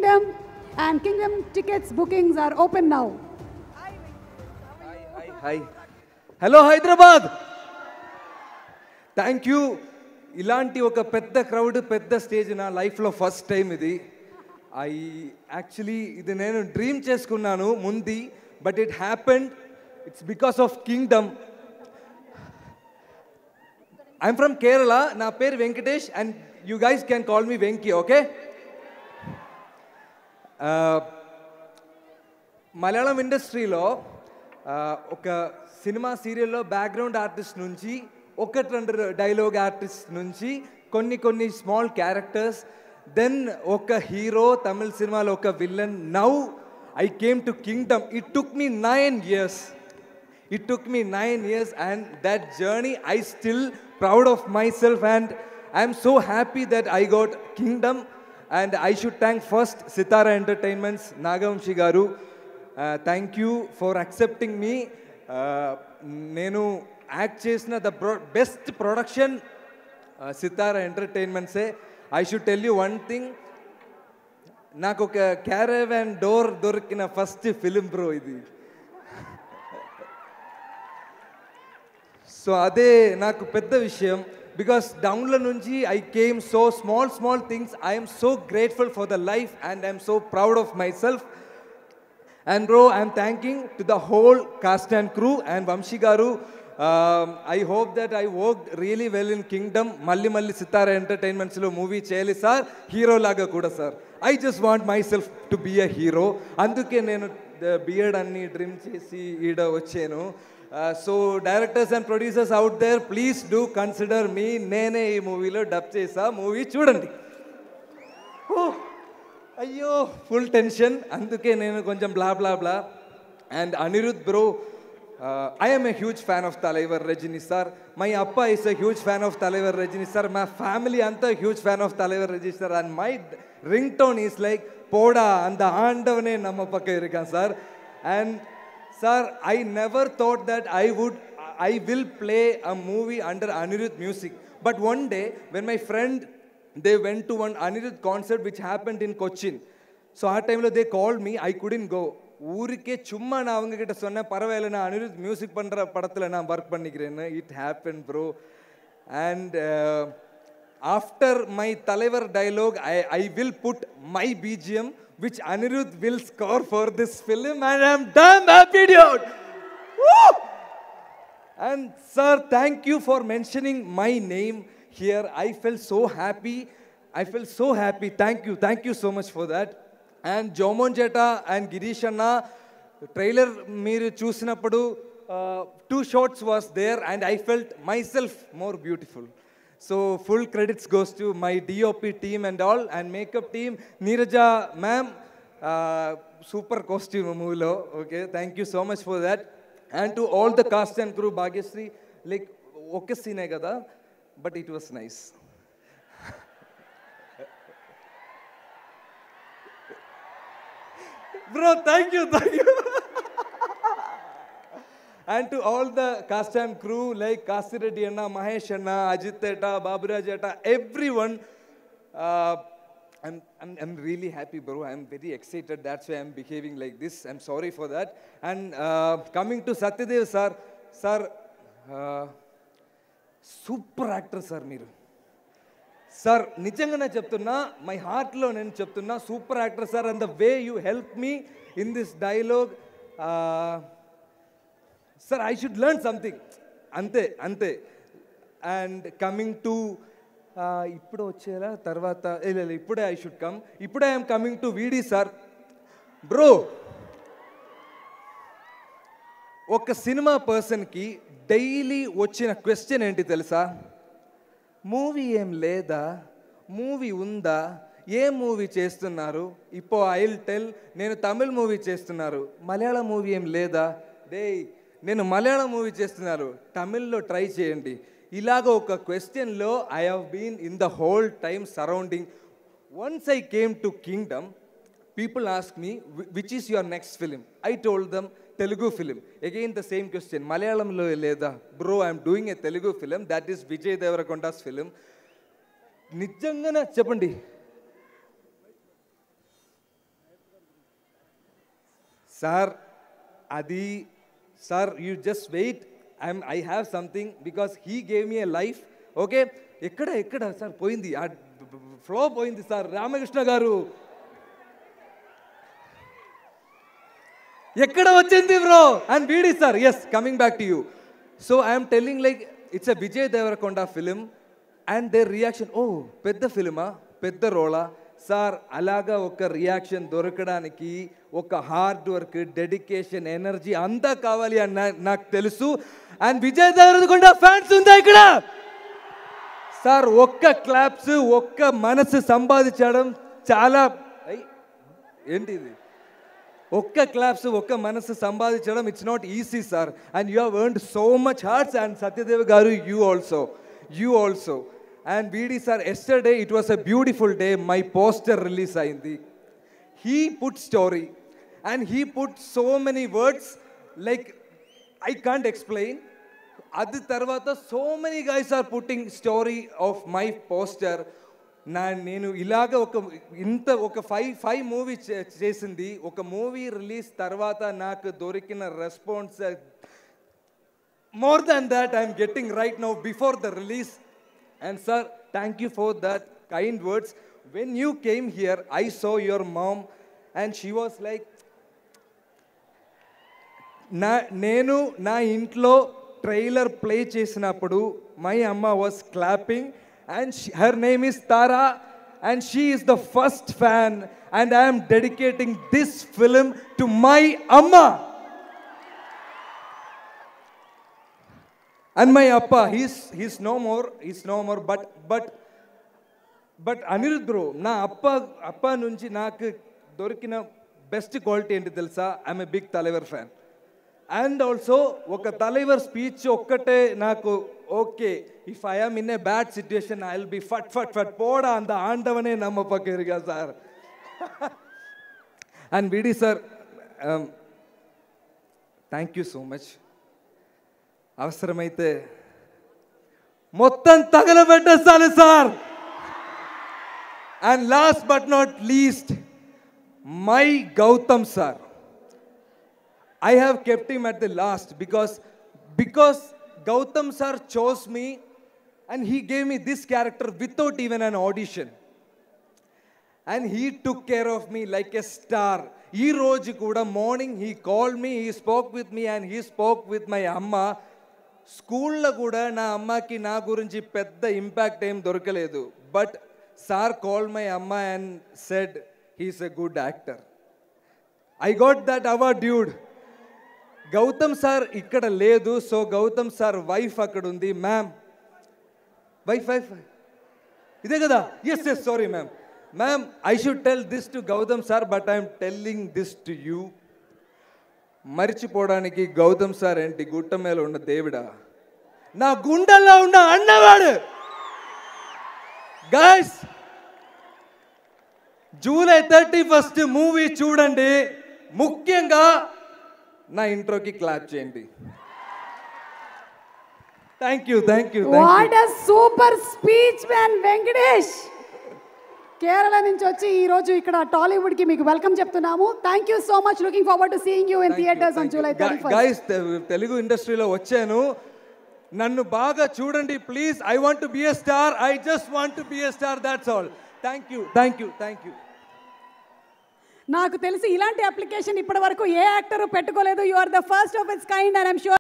Kingdom and Kingdom tickets bookings are open now. Hi. Hello Hyderabad. Thank you. ఇలాంటి ఒక పెద్ద crowd పెద్ద stage నా లైఫ్లో ఫస్ట్ టైం ఇది. ఇది నేను డ్రీమ్ చేసుకున్నాను ముందు, but it happened. It's because of Kingdom. I'm from Kerala. నా పేరు Venkatesh and you guys can call me Venky, okay? Malayalam ఇండస్ట్రీలో ఒక సినిమా సీరియల్లో బ్యాక్గ్రౌండ్ ఆర్టిస్ట్ నుంచి ఒకటి రెండు డైలాగ్ ఆర్టిస్ట్ నుంచి కొన్ని స్మాల్ క్యారెక్టర్స్, దెన్ ఒక హీరో, తమిళ సినిమాలో ఒక villain. Now I came to Kingdom. It took me 9 years. It took me 9 years, and that journey I still proud of myself, and I am so happy that I got Kingdom. And I should thank first Sitara Entertainments, Nagamshi garu. Thank you for accepting me. Nenu act chesina the best production Sitara Entertainments. I should tell you one thing. Naku oka caravan door dorkina first film bro idi. So అదే నాకు పెద్ద విషయం. Because డౌన్లో నుంచి I came so small things. I'm so grateful for the life and I'm so proud of myself. And bro, I'm thanking to the whole cast and crew and Vamsi garu. I hope that I work really well in Kingdom. మళ్ళీ సితారా ఎంటర్టైన్మెంట్స్లో movie చేయాలి sir, hero లాగా కూడా sir. I just want myself to be a hero. అందుకే నేను beard అన్ని dream చేసి ఈడ వచ్చాను. So directors and producers out there, please do consider me. నేనే ఈ మూవీలో డబ్ చేసా. మూవీ చూడండి. అయ్యో ఫుల్ టెన్షన్, అందుకే నేను కొంచెం blah. And Anirudh bro, I am a huge fan of Talaivar Rajini sir. My appa is a huge fan of Talaivar Rajini sir. My family anta huge fan of Talaivar Rajini sir. And my ringtone is like Poda and the Andavane Namma Pakka Irukan sir. And sir, I never thought that I will play a movie under Anirudh music. But one day, when my friend, they went to one Anirudh concert which happened in Cochin. So at time they called me, I couldn't go. ஊருக்கே சும்மா நான் அவங்க கிட்ட சொன்னேன், பரவாயில்ல நான் Anirudh music பண்ணுற படத்தில் நான் ஒர்க் பண்ணிக்கிறேன்னு. It happen bro. And after my தலைவர் dialogue I will put my BGM which Anirudh will score for this film, and I'm damn happy, dude. Woo! And sir, thank you for mentioning my name here. I felt so happy. Thank you so much for that. And Jomon Jeta and Girish Anna, trailer మీరు చూసినప్పుడు 2 shots was there, and I felt myself more beautiful. So full credits goes to my DOP team and all, and makeup team. Neeraja ma'am, super costume movie. Okay, thank you so much for that. And to all the cast and crew, Bhagyasri, like okay scene kada, but it was nice. Bro, thank you. And to all the cast and crew like Kasireddy Anna, Mahesh Anna, Ajit Etta, Baburaj Etta, everyone. I'm really happy, bro. I'm very excited. That's why I'm behaving like this. I'm sorry for that. And coming to Satyadev sir, super actor sir మీరు. Sir నిజంగానే చెప్తున్నా, my హార్ట్లో నేను చెప్తున్నా, super actor sir. And the way you help me in this dialogue, sir I should learn something. అంతే. And coming to ఇప్పుడు వచ్చేలా తర్వాత ఇప్పుడే ఐ షుడ్ కమ్. ఇప్పుడే ఐఎమ్ కమింగ్ టు వీడి సార్. బ్రో, ఒక సినిమా పర్సన్కి డైలీ వచ్చిన క్వశ్చన్ ఏంటి తెలుసా? మూవీ ఏం లేదా, మూవీ ఉందా, ఏ మూవీ చేస్తున్నారు? ఇప్పో ఐ విల్ టెల్, నేను తమిళ్ మూవీ చేస్తున్నారు, మలయాళం మూవీ ఏం లేదా? నేను మలయాళం మూవీ చేస్తున్నారు, తమిళ్లో ట్రై చేయండి. ఇలాగ ఒక క్వశ్చన్లో I have been in the whole time surrounding. Once I came to Kingdom, people ask me, which is your next film? I told them, Telugu film. Again the same question, Malayalam lo leda? Bro, I am doing a Telugu film, that is Vijay Deverakonda's film. Nijangana cheppandi. Sir అది sir you just wait I have something because he gave me a life. Okay, ఎక్కడ sir పోయింది, ఆ flow పోయింది sir. Ramakrishna garu ఎక్కడ వచ్చింది bro? And VD sir, yes, coming back to you. So I'm telling like it's a Vijay Deverakonda film and their reaction, ఓ పెద్ద ఫిలిమా, పెద్ద రోలా సార్. అలాగా ఒక రియాక్షన్ దొరకడానికి ఒక హార్డ్ వర్క్, డెడికేషన్, ఎనర్జీ అంతా కావాలి అని నాకు తెలుసు. అండ్ విజయ్ దేవరకొండ ఫ్యాన్స్ ఉందా ఇక్కడ సార్? ఒక్క క్లాప్స్, ఒక్క మనసు సంపాదించడం చాలా, ఏంటిది, ఒక్క క్లాప్స్, ఒక్క మనసు సంపాదించడం it's not easy sir. And you have earned so much hearts. And Satyadev garu, you also. And VD sir, yesterday it was a beautiful day. My poster release అయింది. He put story and he put so many words like I can't explain. అది తర్వాత so many guys are putting story of my poster. నేను ఇలాగ ఒక five movie చేసింది. ఒక movie release తర్వాత నాకు దొరికిన response more than that I'm getting right now before the release. And sir, thank you for that kind words. When you came here, I saw your mom and she was like, నేను నా ఇంట్లో trailer play చేసినప్పుడు my amma was clapping and her name is Tara and she is the first fan and I am dedicating this film to my amma. And my appa, he's no more, but Anirudh bro, na appa nunchi naaku dorikina best quality enti telusa, I'm a big Talaivar fan. And also oka Talaivar speech okkate naaku okay, if I am in a bad situation I'll be fat poda and aandavane nammapakiriga sir. And Vidi sir, thank you so much. అవసరమైతే మొత్తం తగలబెట్టేస్తాను సార్. And last but not least, my Gautam sir. I have kept him at the last because Gautam sir chose me and he gave me this character without even an audition. And he took care of me like a star. Ee roju kuda morning he called me, he spoke with me and he spoke with my amma. స్కూల్లో కూడా నా అమ్మకి నా గురించి పెద్ద impact ఏం దొరకలేదు. But sir call my అమ్మ and said he's a good actor. I got that award dude. Gautam sir ఇక్కడ లేదు, సో గౌతమ్ సార్ వైఫ్ అక్కడ ఉంది. మ్యామ్, వైఫ్ ఇదే కదా? Yes sorry ma'am, I should tell this to Gautam sir but I'm telling this to you. మరిచిపోవడానికి Gautam sir ఏంటి గుట్ట మీద ఉన్న దేవుడా, నా గుండెల్లో ఉన్న అన్నవాడు. గైస్, జూలై 31st మూవీ చూడండి. ముఖ్యంగా నా ఇంట్రోకి క్లాప్ చేయండి. Thank you. What a super speech man Venkatesh. Kerala నుంచి వచ్చి ఈ రోజు ఇక్కడ టాలీవుడ్ కి మీకు వెల్కమ్ చెప్తున్నాము. Thank you so much. Looking forward to seeing you in theatres on July 31st. Guys, Telugu ఇండస్ట్రీలో వచ్చాను, నన్ను బాగా చూడండి please. I want to be a star, I just want to be a star, that's all. Thank you. నాకు తెలిసి ఇలాంటి application ఇప్పటి వరకు ఏ యాక్టర్ పెట్టుకోలేదు. You are the first of its kind and I am sure